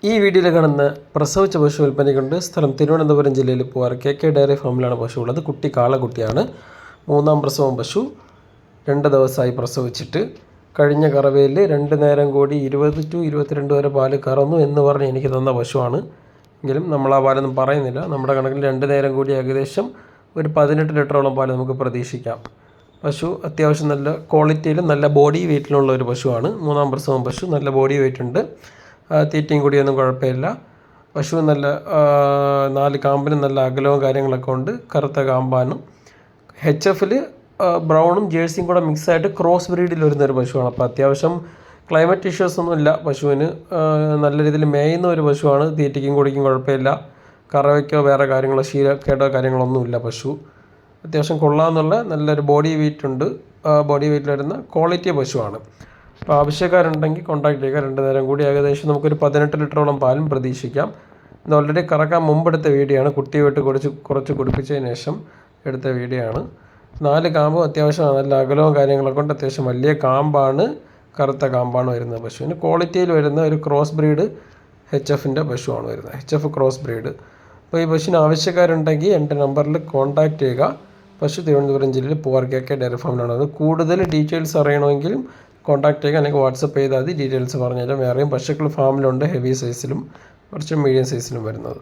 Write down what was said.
ഈ വീഡിയോയിൽ കാണുന്ന പ്രസവിച്ച പശു വിൽപ്പനയ്ക്കുണ്ട്. സ്ഥലം തിരുവനന്തപുരം ജില്ലയിൽ പൂവാർ KK ഡയറി ഫാമിലാണ് പശു ഉള്ളത്. കുട്ടി കാളക്കുട്ടിയാണ്. 3ാം പ്രസവം പശു. 2 ദിവസമായി പ്രസവിച്ചിട്ട്. കഴിഞ്ഞ കറവയിൽ 2 നേരം കൂടി 20 to 22 വരെ പാല് കറന്നു എന്ന് പറഞ്ഞ് എനിക്ക് തന്ന പശുവാണ്. എങ്കിലും നമ്മൾ ആ പാലൊന്നും പറയുന്നില്ല. നമ്മുടെ കണക്കിൽ 2 നേരം കൂടി ഏകദേശം ഒരു 18 ലിറ്ററോളം പാല് നമുക്ക് പ്രതീക്ഷിക്കാം. പശു അത്യാവശ്യം നല്ല ക്വാളിറ്റിയിലും നല്ല ബോഡി വെയ്റ്റിലുള്ള ഒരു പശുവാണ്. 3ാം പ്രസവം പശു. നല്ല ബോഡി വെയ്റ്റ് ഉണ്ട്. തീറ്റയും കൂടിയൊന്നും കുഴപ്പമില്ല. പശു നല്ല 4 കാമ്പിനും നല്ല അകലവും കാര്യങ്ങളൊക്കെ ഉണ്ട്. കറുത്ത കാമ്പാനും HFൽ ബ്രൗണും ജേഴ്സിയും കൂടെ മിക്സായിട്ട് ക്രോസ് ബ്രീഡിൽ വരുന്നൊരു പശുവാണ്. അപ്പോൾ അത്യാവശ്യം ക്ലൈമറ്റ് ഇഷ്യൂസൊന്നും ഇല്ല പശുവിന്. നല്ല രീതിയിൽ മേയുന്ന ഒരു പശുവാണ്. തീറ്റയ്ക്കും കുടിക്കും കുഴപ്പമില്ല. കറവയ്ക്കോ വേറെ കാര്യങ്ങളോ ശീലക്കേടോ കാര്യങ്ങളൊന്നുമില്ല. പശു അത്യാവശ്യം കൊള്ളാമെന്നുള്ള നല്ലൊരു ബോഡി വെയ്റ്റ് ഉണ്ട്. ബോഡി വെയ്റ്റിൽ വരുന്ന ക്വാളിറ്റി പശുവാണ്. അപ്പോൾ ആവശ്യക്കാരുണ്ടെങ്കിൽ കോൺടാക്ട് ചെയ്യുക. 2 നേരം കൂടി ഏകദേശം നമുക്കൊരു 18 ലിറ്ററോളം പാലും പ്രതീക്ഷിക്കാം. ഇത് ഓൾറെഡി കറക്കാൻ മുമ്പെടുത്ത വീഡിയോ ആണ്. കുട്ടിയെ വിട്ട് കുറച്ച് കുടിപ്പിച്ചതിന് ശേഷം എടുത്ത വീഡിയോ ആണ്. 4 കാമ്പും അത്യാവശ്യം നല്ല അകലവും കാര്യങ്ങളൊക്കെ കൊണ്ട് അത്യാവശ്യം വലിയ കാമ്പാണ്. കറുത്ത കാമ്പാണ് വരുന്നത്. പശുവിന് ക്വാളിറ്റിയിൽ വരുന്ന ഒരു ക്രോസ് ബ്രീഡ് HFൻ്റെ പശുവാണ് വരുന്നത്. HF cross breed. അപ്പോൾ ഈ പശുവിന് ആവശ്യക്കാരുണ്ടെങ്കിൽ എൻ്റെ നമ്പറിൽ കോൺടാക്ട് ചെയ്യുക. പശു തിരുവനന്തപുരം ജില്ലയിൽ പൂവാർ KK ഡയറി ഫാമിലാണ്. കൂടുതൽ ഡീറ്റെയിൽസ് അറിയണമെങ്കിലും കോൺടാക്ട് ചെയ്യുക. അല്ലെങ്കിൽ വാട്സപ്പ് ചെയ്താൽ മതി. ഡീറ്റെയിൽസ് പറഞ്ഞുതരാം. വേറെയും പശുക്കൾ ഫാമിലുണ്ട്. ഹെവി സൈസിലും കുറച്ച് മീഡിയം സൈസിലും വരുന്നത്.